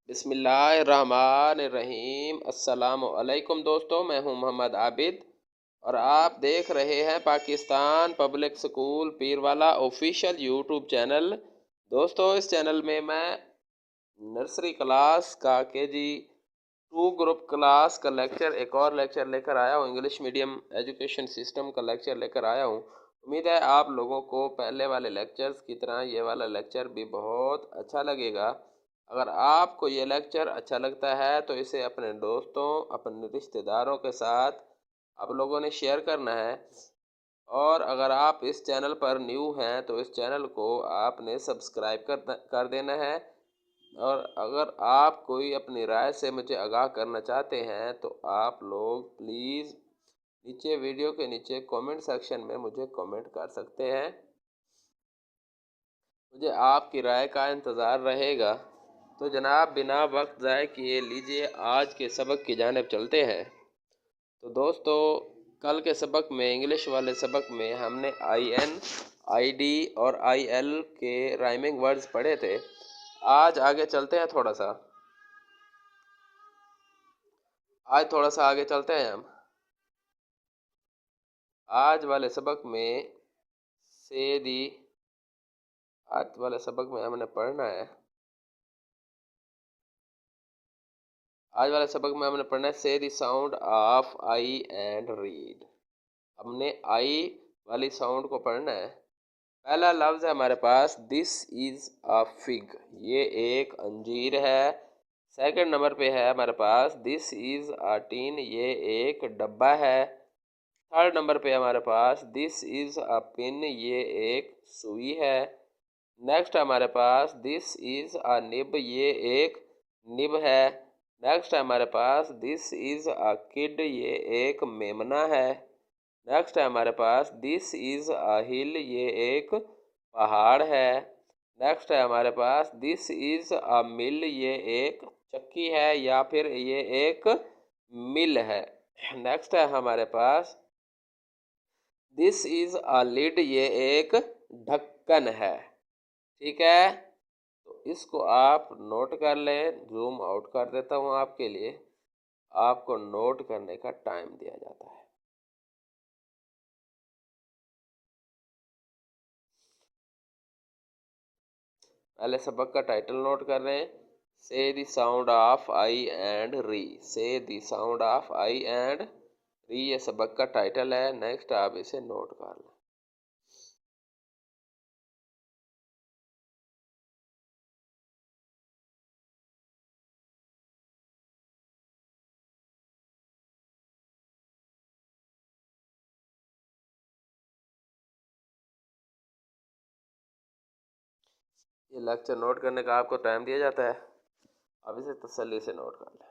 बिस्मिल्लाहिर्रहमानिर्रहीम। अस्सलामु अलैकुम दोस्तों, मैं हूं मोहम्मद आबिद और आप देख रहे हैं Pakistan public school Pirwala official YouTube channel. दोस्तों, इस चैनल में मैं नर्सरी क्लास का KG 2 ग्रुप क्लास का लेक्चर, एक और लेक्चर लेकर आया हूं। इंग्लिश मीडियम एजुकेशन सिस्टम का लेक्चर लेकर आया हूं। उम्मीद है आप लोगों को पहले वाले लेक्चर्स की तरह ये वाला लेक्चर भी बहुत अच्छा लगेगा। अगर आपको ये लेक्चर अच्छा लगता है तो इसे अपने दोस्तों, अपने रिश्तेदारों के साथ आप लोगों ने शेयर करना है। और अगर आप इस चैनल पर न्यू हैं तो इस चैनल को आपने सब्सक्राइब कर देना है। और अगर आप कोई अपनी राय से मुझे आगाह करना चाहते हैं तो आप लोग प्लीज़ नीचे, वीडियो के नीचे कमेंट सेक्शन में मुझे कमेंट कर सकते हैं। मुझे आपकी राय का इंतज़ार रहेगा। तो जनाब, बिना वक्त ज़ाय किए लीजिए आज के सबक की जानिब चलते हैं। तो दोस्तों, कल के सबक में, इंग्लिश वाले सबक में, हमने IN, ID और IL के राइमिंग वर्ड्स पढ़े थे। आज आगे चलते हैं थोड़ा सा आगे चलते हैं हम। आज वाले सबक में से दी आज वाले सबक में हमने पढ़ना है आज वाले सबक में हमने पढ़ना है से the sound of I and read. हमने आई वाली साउंड को पढ़ना है। पहला लफ्ज़ है हमारे पास दिस इज़ अ फिग, ये एक अंजीर है। सेकंड नंबर पे है हमारे पास दिस इज़ अ टीन, ये एक डब्बा है। थर्ड नंबर पे हमारे पास दिस इज़ अ पिन, ये एक सुई है। नेक्स्ट हमारे पास दिस इज़ अ निब, ये एक निब है। नेक्स्ट हमारे पास दिस इज़ अ किड, ये एक मेमना है। नेक्स्ट है हमारे पास दिस इज़ अ हिल, ये एक पहाड़ है। नेक्स्ट है हमारे पास दिस इज़ अ मिल, ये एक चक्की है या फिर ये एक मिल है। नेक्स्ट है हमारे पास दिस इज़ अ लिड, ये एक ढक्कन है। ठीक है, तो इसको आप नोट कर लें। जूम आउट कर देता हूँ आपके लिए, आपको नोट करने का टाइम दिया जाता है। पहले सबक का टाइटल नोट कर रहे हैं, से the sound of I and re. से the sound of I and re, ये सबक का टाइटल है। नेक्स्ट आप इसे नोट कर लें। ये लेक्चर नोट करने का आपको टाइम दिया जाता है, अब इसे तसल्ली से नोट कर लें।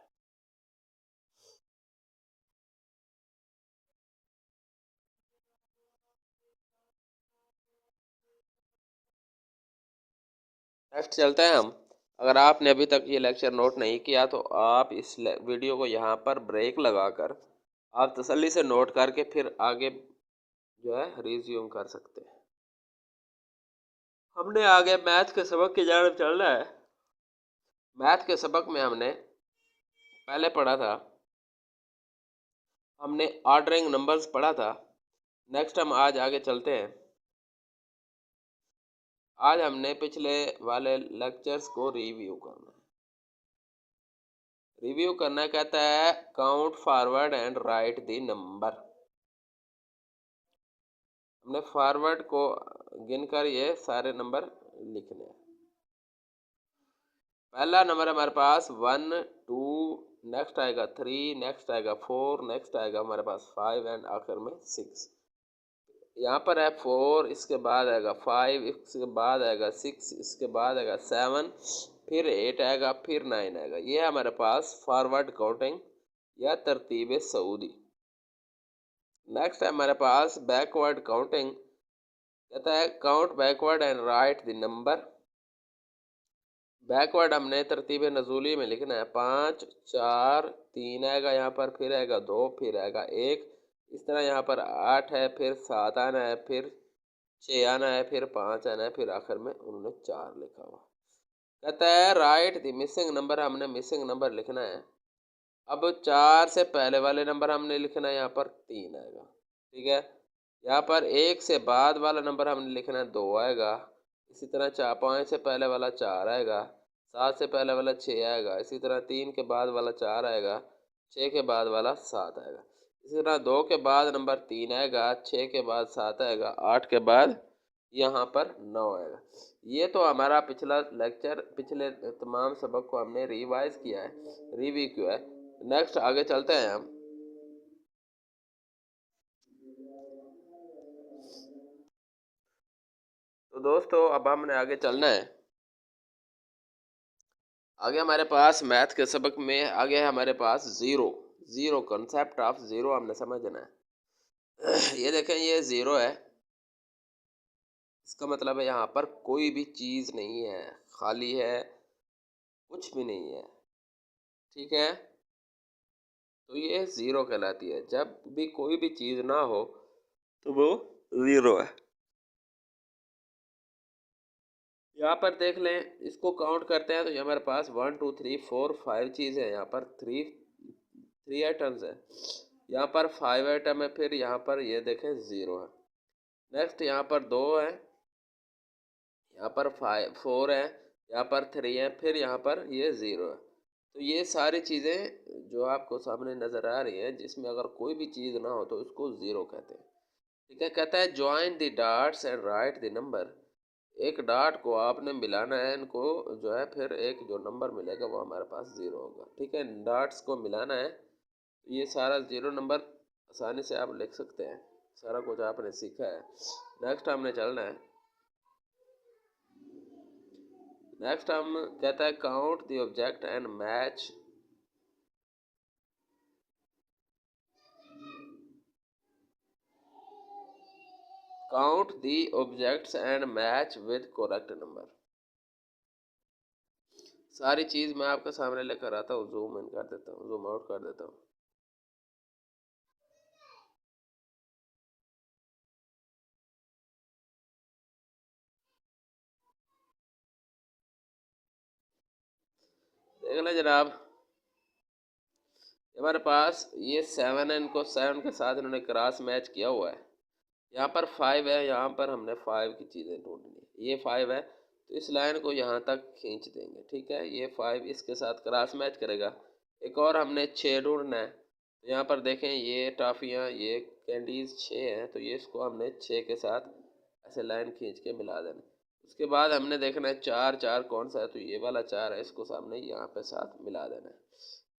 नेक्स्ट चलते हैं हम। अगर आपने अभी तक ये लेक्चर नोट नहीं किया तो आप इस वीडियो को यहाँ पर ब्रेक लगाकर आप तसल्ली से नोट करके फिर आगे जो है रिज्यूम कर सकते हैं। हमने आगे मैथ के सबक की जानब चलना है। मैथ के सबक में हमने पहले पढ़ा था, हमने ऑर्डरिंग नंबर्स पढ़ा था। नेक्स्ट हम आज आगे चलते हैं। आज हमने पिछले वाले लेक्चर्स को रिव्यू करना कहता है count forward and right the number. हमने फॉरवर्ड को गिनकर ये सारे नंबर लिखने हैं। पहला नंबर हमारे पास 1, 2, नेक्स्ट आएगा 3, नेक्स्ट आएगा 4, नेक्स्ट आएगा हमारे पास 5 एंड आखिर में 6। यहाँ पर है 4, इसके बाद आएगा 5, इसके बाद आएगा 6, इसके बाद आएगा 7, फिर 8 आएगा, फिर 9 आएगा। ये है हमारे पास फॉरवर्ड काउंटिंग या तरतीब सऊदी। नेक्स्ट है हमारे पास बैकवर्ड काउंटिंग, कहता है count backward and right the number. Backward हमने तरतीब नजूली में लिखना है, 5, 4, 3 आएगा यहाँ पर, फिर आएगा 2, फिर आएगा 1, इस तरह यहाँ पर 8 है, फिर 7 आना है, फिर 6 आना है, फिर 5 आना है, फिर आखिर में उन्होंने 4 लिखा हुआ। कहता है राइट द मिसिंग नंबर, हमने मिसिंग नंबर लिखना है। अब 4 से पहले वाले नंबर हमने लिखना है, यहाँ पर 3 आएगा, ठीक है। यहाँ पर 1 से बाद वाला नंबर हमने लिखना है 2 आएगा। इसी तरह 5 से पहले वाला 4 आएगा, 7 से पहले वाला 6 आएगा, इसी तरह 3 के बाद वाला 4 आएगा, 6 के बाद वाला 7 आएगा। इसी तरह 2 के बाद नंबर 3 आएगा, 6 के बाद 7 आएगा, 8 के बाद यहाँ पर 9 आएगा। ये तो हमारा पिछला लेक्चर, पिछले तमाम सबक को हमने रिवाइज किया है, रिव्यू किया है। नेक्स्ट आगे चलते हैं हम। तो दोस्तों अब हमने आगे चलना है। आगे हमारे पास मैथ के सबक में आगे है हमारे पास ज़ीरो कंसेप्ट ऑफ ज़ीरो हमने समझना है। ये देखें, ये ज़ीरो है, इसका मतलब है यहाँ पर कोई भी चीज़ नहीं है, खाली है, कुछ भी नहीं है, ठीक है। तो ये ज़ीरो कहलाती है। जब भी कोई भी चीज़ ना हो तो वो ज़ीरो है। यहाँ पर देख लें, इसको काउंट करते हैं तो ये हमारे पास 1 2 3 4 5 चीज़ें हैं। यहाँ पर थ्री आइटम्स है, यहाँ पर 5 आइटम है, फिर यहाँ पर ये देखें ज़ीरो है। नेक्स्ट यहाँ पर 2 है, यहाँ पर 4 है, यहाँ पर 3 है, फिर यहाँ पर ये ज़ीरो है। तो ये सारी चीज़ें जो आपको सामने नज़र आ रही हैं, जिसमें अगर कोई भी चीज़ ना हो तो इसको ज़ीरो कहते हैं, ठीक है। कहता है join the dots and right the number. एक डॉट को आपने मिलाना है, इनको जो है, फिर एक जो नंबर मिलेगा वो हमारे पास ज़ीरो होगा, ठीक है। डॉट्स को मिलाना है तो ये सारा ज़ीरो नंबर आसानी से आप लिख सकते हैं। सारा कुछ आपने सीखा है। नेक्स्ट हमने चलना है। नेक्स्ट हम कहता है count the object and match. Count the objects and match with correct number. सारी चीज़ मैं आपके सामने लेकर आता हूँ, जूम इन कर देता हूँ, जूम आउट कर देता हूँ। देख लें जनाब, हमारे पास ये 7 है, इनको 7 के साथ इन्होंने क्रॉस मैच किया हुआ है। यहाँ पर 5 है, यहाँ पर हमने 5 की चीज़ें ढूंढनी है। ये 5 है तो इस लाइन को यहाँ तक खींच देंगे, ठीक है। ये 5 इसके साथ क्रॉस मैच करेगा। एक और हमने 6 ढूंढना है। तो यहाँ पर देखें, ये टॉफ़ियाँ, ये कैंडीज़ 6 हैं, तो ये इसको हमने 6 के साथ ऐसे लाइन खींच के मिला देना। उसके बाद हमने देखना है 4 4 कौन सा है, तो ये वाला 4 है, इसको सामने यहाँ पे साथ मिला देना है।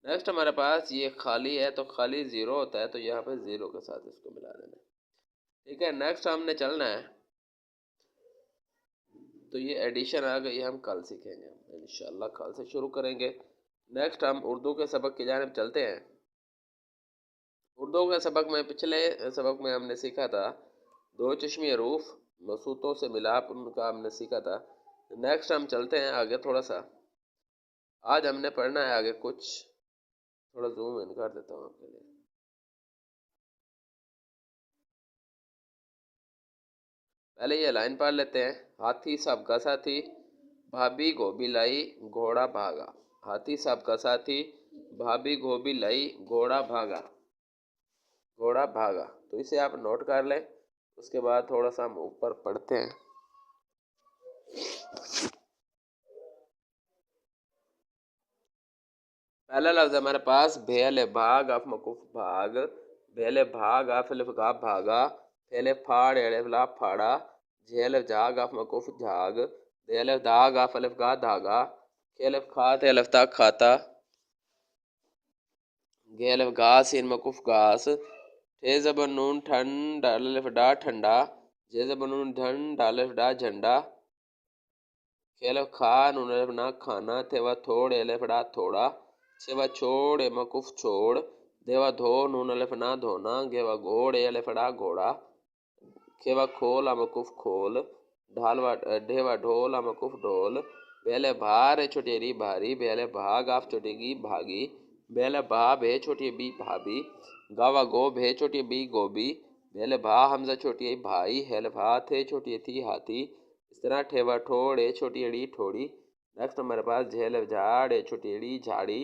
नेक्स्ट हमारे पास ये खाली है, तो खाली ज़ीरो होता है, तो यहाँ पे ज़ीरो के साथ इसको मिला देना है, ठीक है। नेक्स्ट हमने चलना है। तो ये एडिशन आ गई, हम कल सीखेंगे, इंशाल्लाह कल से शुरू करेंगे। नेक्स्ट हम उर्दू के सबक की जानिब चलते हैं। उर्दू के सबक में, पिछले सबक में हमने सीखा था दो चश्मी हरूफ मसूतों से मिलाप, उनका हमने सीखा था। नेक्स्ट हम चलते हैं आगे थोड़ा सा। आज हमने पढ़ना है आगे कुछ, थोड़ा जूम इन कर देता हूँ आपके लिए। पहले ये लाइन पढ़ लेते हैं। हाथी सबका साथी, भाभी गोभी लाई, घोड़ा भागा। हाथी सबका साथी, भाभी गोभी लाई, घोड़ा भागा, घोड़ा भागा। तो इसे आप नोट कर लें। उसके बाद थोड़ा सा हम ऊपर पढ़ते हैं। पहला लफ्ज हमारे पास भेल भाग ऑफ मकुफ भाग। भेल भाग ऑफ गाफ भागा। फेले फाड़ एड़ेफला फाड़ा। झेल झाग ऑफ मकुफ झाग। देल दाग ऑफ गा धागा। खेल खात एलफ्ता खाता। घेल घास इन मकुफ घास। ठे जब नून ठन डालफ डा ठंडा। जे जब नून ढन डालफ डा झंडा। खेल खा नून एलफ ना खाना। थेवा थोड़ एलफ डा थोड़ा। सेवा छोड़ ए मकुफ छोड़। देवा धो नून अलिफ ना धोना। गेवा घोड़ ए अलिफ डा घोड़ा। खेवा खोल मकुफ खोल। ढालवा ढेवा ढोल मकुफ ढोल। बेले भार ए छोटेरी भारी। बेले भाग आफ छोटेगी भागी। बेले भा भे छोटी बी भाभी। गावा गो भे छोटी बी गोभी। बेले भा हमजा छोटी भाई। हेल भा थे छोटी थी हाथी। इस तरह ठेवा ठोड़ ए छोटी अड़ी ठोड़ी। नेक्स्ट हमारे पास झेल झाड़ ए छोटी एड़ी झाड़ी,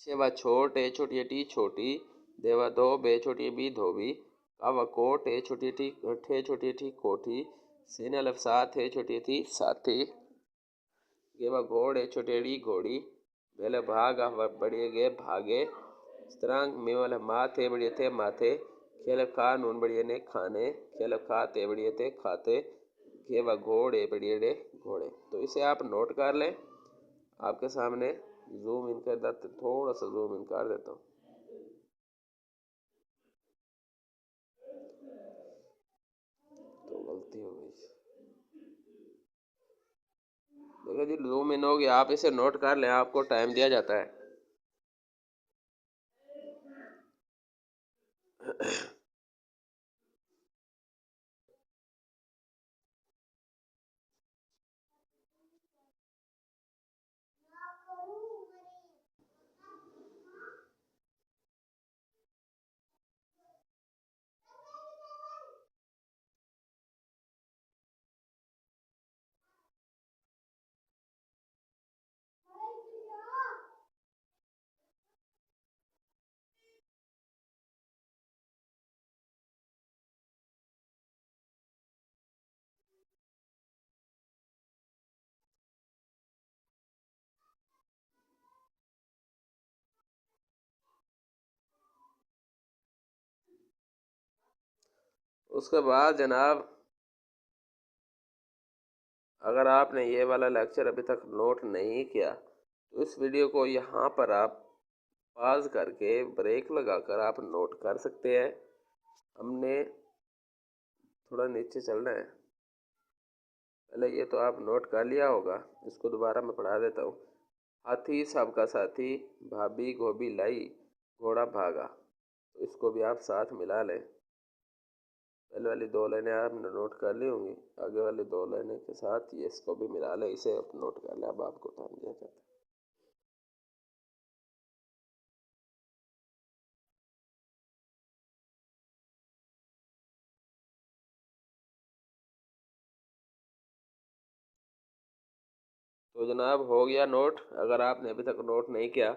छेवा छोट ए छोटी टी छोटी, देवा धो बे छोटी बी धोबी, कावा कोट ए छोटी टी ठे छोटी टी कोठी, सीने अलफ साथ ए छोटी थी साथी, गेवा घोड़ ए छोटेड़ी घोड़ी, बेले भाग बढ़िए गे भागे, स्त्रांग मेवल माथे बढ़िए थे माथे, खेल खा नून बढ़िए ने खाने, खेल खाते बढ़िए थे खाते, घेवा घोड़े बढ़िए डे घोड़े। तो इसे आप नोट कर लें। आपके सामने जूम इन कर देते, थोड़ा सा जूम इन कर देता हूँ। तो गलती हो गई, देखो जी जूम इन हो गया। आप इसे नोट कर लें, आपको टाइम दिया जाता है। उसके बाद जनाब, अगर आपने ये वाला लेक्चर अभी तक नोट नहीं किया तो इस वीडियो को यहाँ पर आप पॉज करके ब्रेक लगाकर आप नोट कर सकते हैं। हमने थोड़ा नीचे चलना है। पहले ये तो आप नोट कर लिया होगा, इसको दोबारा मैं पढ़ा देता हूँ। हाथी सबका साथी, भाभी गोभी लाई, घोड़ा भागा। तो इसको भी आप साथ मिला लें। पहले वाली दो लाइनें आपने नोट कर ली होंगी, आगे वाली दो लाइनें के साथ ये इसको भी मिला लें। इसे आप नोट कर लें। अब आपको टाइम दिया जाता है। तो जनाब हो गया नोट। अगर आपने अभी तक नोट नहीं किया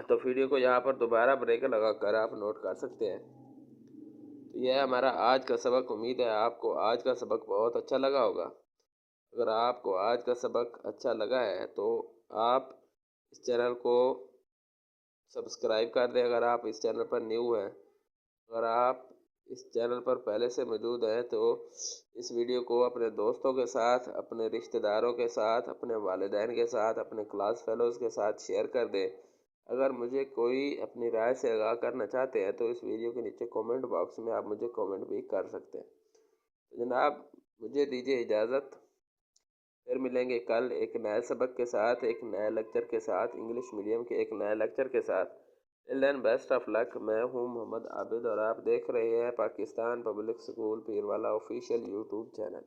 तो वीडियो को यहाँ पर दोबारा ब्रेक लगाकर आप नोट कर सकते हैं। तो यह हमारा आज का सबक। उम्मीद है आपको आज का सबक बहुत अच्छा लगा होगा। अगर आपको आज का सबक अच्छा लगा है तो आप इस चैनल को सब्सक्राइब कर दें। अगर आप इस चैनल पर न्यू हैं, अगर आप इस चैनल पर पहले से मौजूद हैं तो इस वीडियो को अपने दोस्तों के साथ, अपने रिश्तेदारों के साथ, अपने वालिदैन के साथ, अपने क्लास फेलोज़ के साथ शेयर कर दें। अगर मुझे कोई अपनी राय से आगाह करना चाहते हैं तो इस वीडियो के नीचे कमेंट बॉक्स में आप मुझे कमेंट भी कर सकते हैं। तो जनाब मुझे दीजिए इजाज़त। फिर मिलेंगे कल एक नए सबक के साथ, एक नए लेक्चर के साथ, इंग्लिश मीडियम के एक नए लेक्चर के साथ। Till then best of luck. मैं हूं मोहम्मद आबिद और आप देख रहे हैं Pakistan public school Pirwala official YouTube channel.